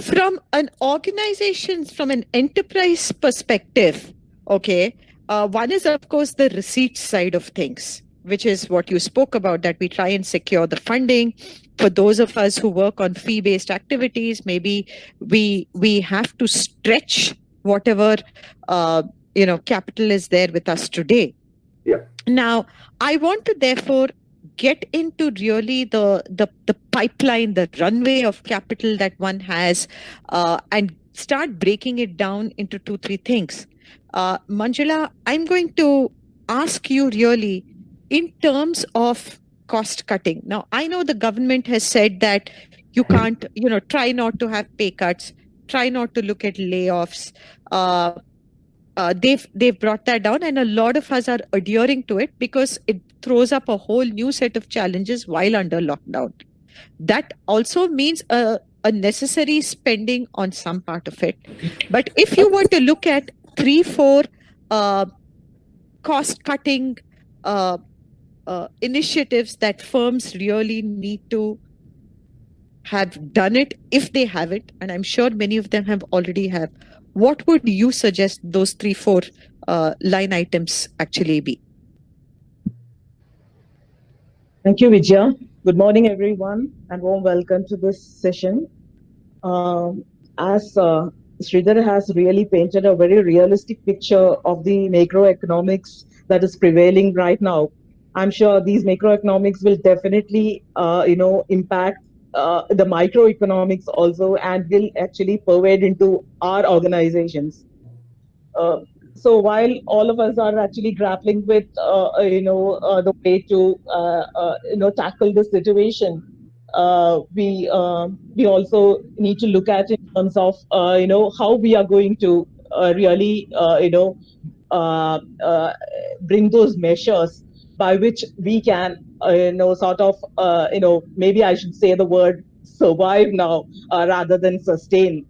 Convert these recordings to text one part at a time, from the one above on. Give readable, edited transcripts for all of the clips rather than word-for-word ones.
from an organization, from an enterprise perspective, okay, one is, of course, the receipt side of things, which is what you spoke about, that we try and secure the funding. For those of us who work on fee-based activities, maybe we have to stretch whatever capital is there with us today. Yeah. Now, I want to therefore get into really the pipeline, the runway of capital that one has, and start breaking it down into two, three things. Manjula, I'm going to ask you really in terms of cost cutting. Now, I know the government has said that you can't, try not to have pay cuts, try not to look at layoffs. They've brought that down, and a lot of us are adhering to it because it throws up a whole new set of challenges while under lockdown. That also means a necessary spending on some part of it. But if you were to look at 3, 4 uh, cost cutting uh, initiatives that firms really need to have done it, if they haven't, and I'm sure many of them have already have, what would you suggest those 3, 4 line items actually be? Thank you, Vijaya. Good morning, everyone, and warm welcome to this session. As Sridhar has really painted a very realistic picture of the macroeconomics that is prevailing right now, I'm sure these macroeconomics will definitely, impact the microeconomics also, and will actually pervade into our organizations. Uh, so while all of us are actually grappling with, the way to, tackle the situation, we also need to look at in terms of, how we are going to really, uh, uh, bring those measures by which we can, sort of, maybe I should say the word survive now rather than sustain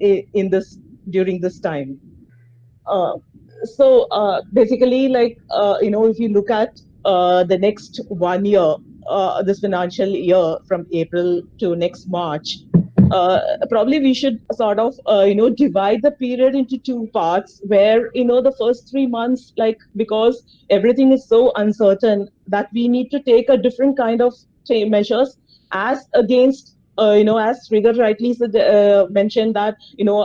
in this during this time. Uh, Basically, like, if you look at the next 1 year, this financial year from April to next March, probably we should sort of, divide the period into two parts where, the first 3 months, like, because everything is so uncertain that we need to take a different kind of measures as against as Sridhar rightly said, mentioned that,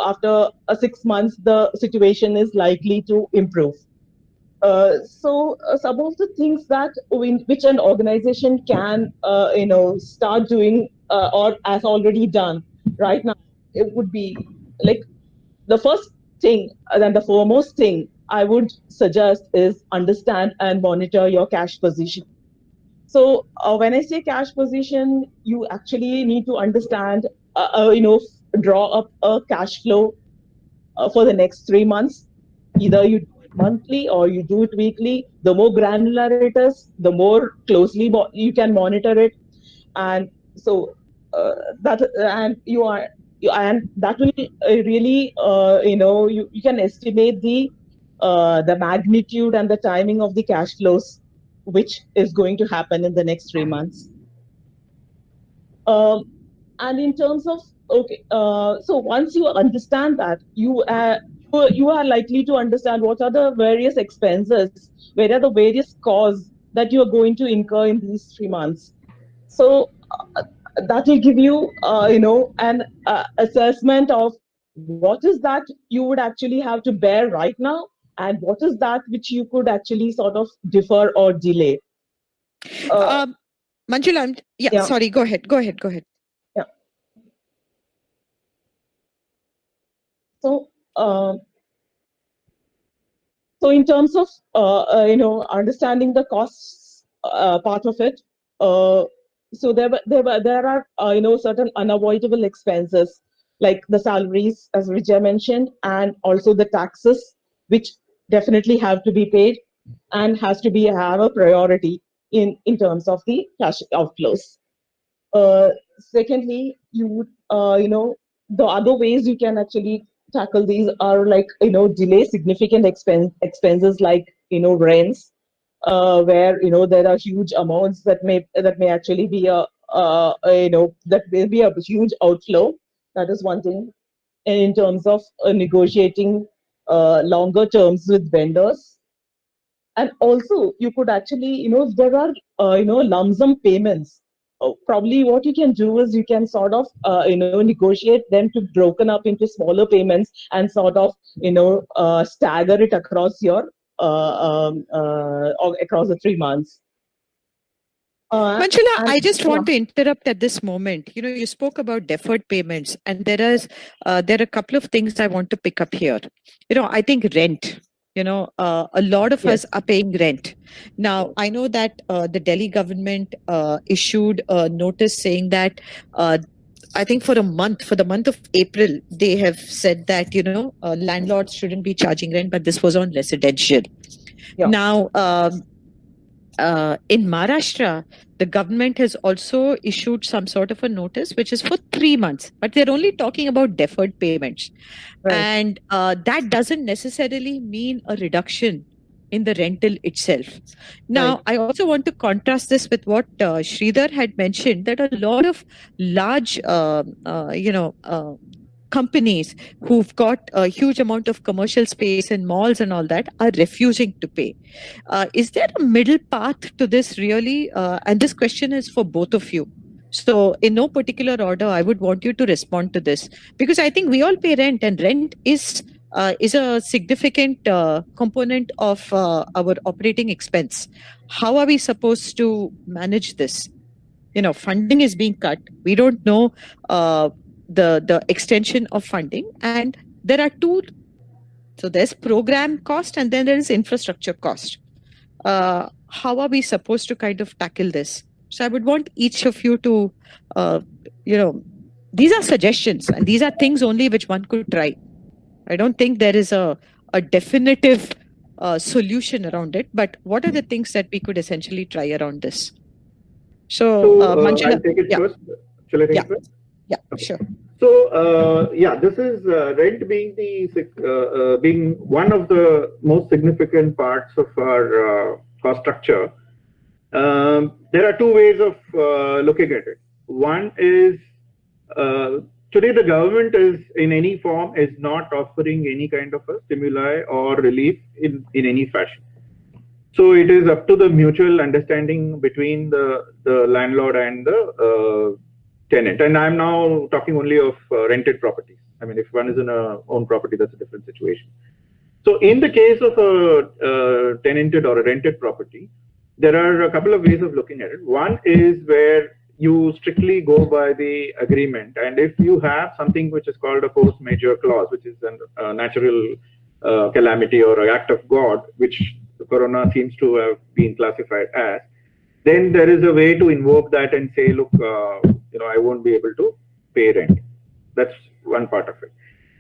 after 6 months, the situation is likely to improve. Some of the things that which an organization can, start doing or has already done right now, it would be like the first thing and the foremost thing I would suggest is understand and monitor your cash position. So when I say cash position, you actually need to understand, draw up a cash flow for the next 3 months. Either you do it monthly or you do it weekly. The more granular it is, the more closely you can monitor it, and so that and and that will really, you can estimate the magnitude and the timing of the cash flows which is going to happen in the next 3 months. Um, and in terms of, okay, so once you understand that, you are likely to understand what are the various expenses, where are the various costs that you are going to incur in these 3 months. So that will give you, an assessment of what is that you would actually have to bear right now, and what is that which you could actually sort of defer or delay. Uh, Manjula, yeah, sorry, go ahead. yeah. So, so in terms of, understanding the costs part of it, so there are, certain unavoidable expenses like the salaries, as Vijay mentioned, and also the taxes, which definitely have to be paid and has to be have a priority in terms of the cash outflows. Uh, Secondly, you would, the other ways you can actually tackle these are like, delay significant expenses like, rents, where, there are huge amounts that may actually be that may be a huge outflow. That is one thing. And in terms of negotiating longer terms with vendors, and also you could actually, if there are lump sum payments, probably what you can do is you can sort of negotiate them to broken up into smaller payments and sort of stagger it across your or across the 3 months. Manjula, And I just yeah, want to interrupt at this moment. You spoke about deferred payments, and there are a couple of things I want to pick up here. I think rent. A lot of us yes, are paying rent. Now, I know that the Delhi government issued a notice saying that I think for the month of April, they have said that landlords shouldn't be charging rent, but this was on residential. yeah, Now, in Maharashtra, the government has also issued some sort of a notice, which is for 3 months, but they're only talking about deferred payments. right, And that doesn't necessarily mean a reduction in the rental itself. right, Now, I also want to contrast this with what Sridhar had mentioned, that a lot of large, companies who've got a huge amount of commercial space and malls and all that are refusing to pay. Is there a middle path to this really? And this question is for both of you. So, in no particular order, I would want you to respond to this because I think we all pay rent, and rent is a significant component of our operating expense. How are we supposed to manage this? Funding is being cut. We don't know the extension of funding, and there are two. So there's program cost, and then there is infrastructure cost. How are we supposed to kind of tackle this? So I would want each of you to, uh, you know, these are suggestions and these are things only which one could try. I don't think there is a definitive solution around it, but what are the things that we could essentially try around this? So, I'll Manjula, take it yeah, first. Shall I take yeah, it first? yeah, Okay. sure. So this is rent being being one of the most significant parts of our cost structure. There are two ways of looking at it. One is today the government is in any form is not offering any kind of a stimuli or relief in any fashion. So it is up to the mutual understanding between the landlord and the tenant. And I'm now talking only of rented properties. I mean, if one is in a own property, that's a different situation. So in the case of a tenanted or a rented property, there are a couple of ways of looking at it. One is where you strictly go by the agreement. And if you have something which is called a force majeure clause, which is a natural calamity or an act of God, which the corona seems to have been classified as, then there is a way to invoke that and say, look, I won't be able to pay rent. That's one part of it.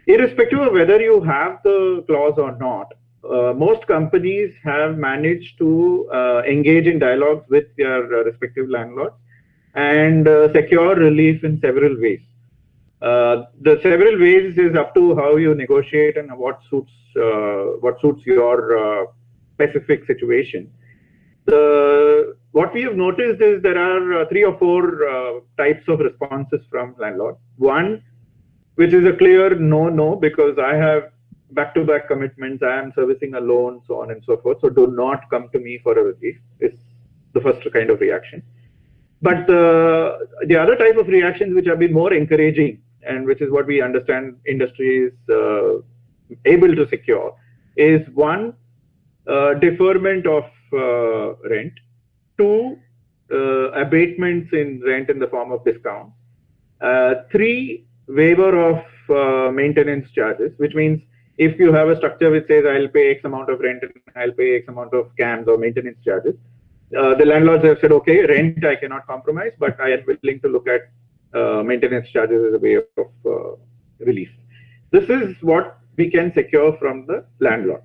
Irrespective of whether you have the clause or not, most companies have managed to engage in dialogues with their respective landlords and secure relief in several ways. The several ways is up to how you negotiate and what suits your specific situation. What we have noticed is there are 3 or 4 types of responses from landlords. One, which is a clear no, because I have back-to-back commitments, I am servicing a loan, so on and so forth. So do not come to me for a relief. It's the first kind of reaction. But the other type of reactions which have been more encouraging, and which is what we understand industry is able to secure, is one, deferment of rent, 2, abatements in rent in the form of discount, 3, waiver of maintenance charges, which means if you have a structure which says I'll pay X amount of rent and I'll pay X amount of CAMs or maintenance charges, the landlords have said, okay, rent I cannot compromise, but I am willing to look at maintenance charges as a way of relief. This is what we can secure from the landlord.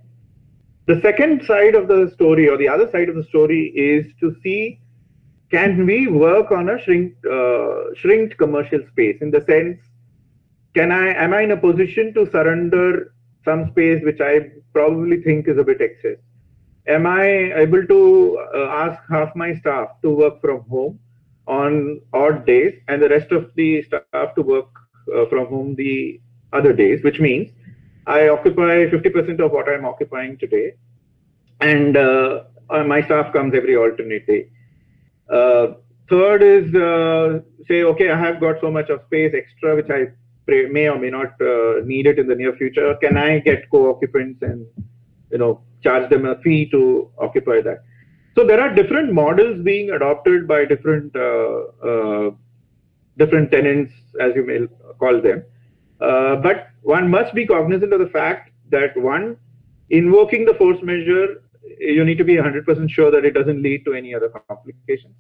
The second side of the story, or the other side of the story, is to see, can we work on a shrinked commercial space, in the sense, am I in a position to surrender some space which I probably think is a bit excess? Am I able to ask half my staff to work from home on odd days and the rest of the staff to work from home the other days, which means I occupy 50% of what I'm occupying today, and my staff comes every alternate day. Third is say, okay, I have got so much of space extra, which I may or may not need it in the near future. Can I get co-occupants and charge them a fee to occupy that? So there are different models being adopted by different tenants, as you may call them. But one must be cognizant of the fact that one, invoking the force measure, you need to be 100% sure that it doesn't lead to any other complications.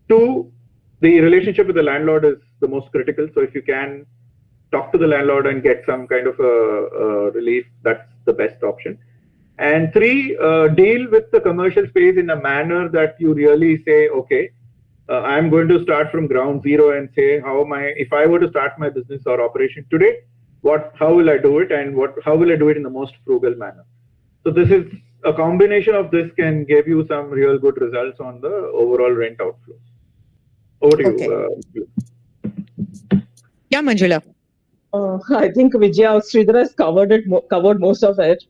Two, the relationship with the landlord is the most critical. So if you can talk to the landlord and get some kind of a relief, that's the best option. And three, deal with the commercial space in a manner that you really say, okay, I'm going to start from ground zero and say, if I were to start my business or operation today, how will I do it, and how will I do it in the most frugal manner? So this is a combination of this can give you some real good results on the overall rent outflows. Over to you. Yeah, Manjula. I think Vijaya Sridhar has covered most of it.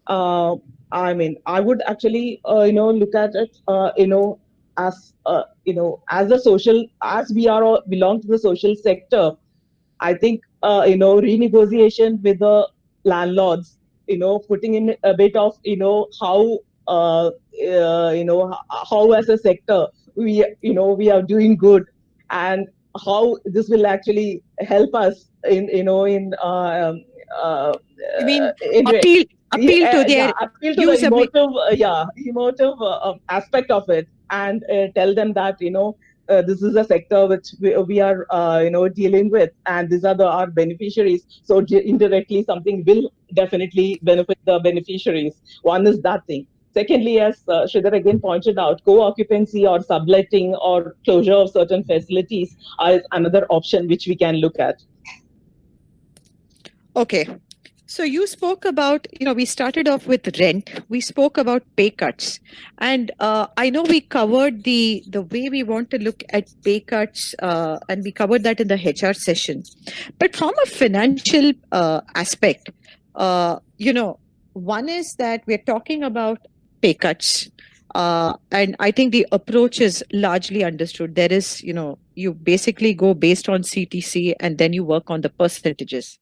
I mean, I would actually, look at it, as as a social, as we are all belong to the social sector. I think, renegotiation with the landlords, putting in a bit of, how as a sector we are doing good, and how this will actually help us in I mean, appeal to their the emotive aspect of it, and tell them that this is a sector which we are dealing with, and these are our beneficiaries. So indirectly, something will definitely benefit the beneficiaries. One is that thing. Secondly, as Sridhar again pointed out, co-occupancy or subletting or closure of certain facilities is another option which we can look at. Okay. So you spoke about, we started off with rent. We spoke about pay cuts. And I know we covered the way we want to look at pay cuts, and we covered that in the HR session. But from a financial aspect, one is that we're talking about pay cuts. And I think the approach is largely understood. There is, you basically go based on CTC and then you work on the percentages.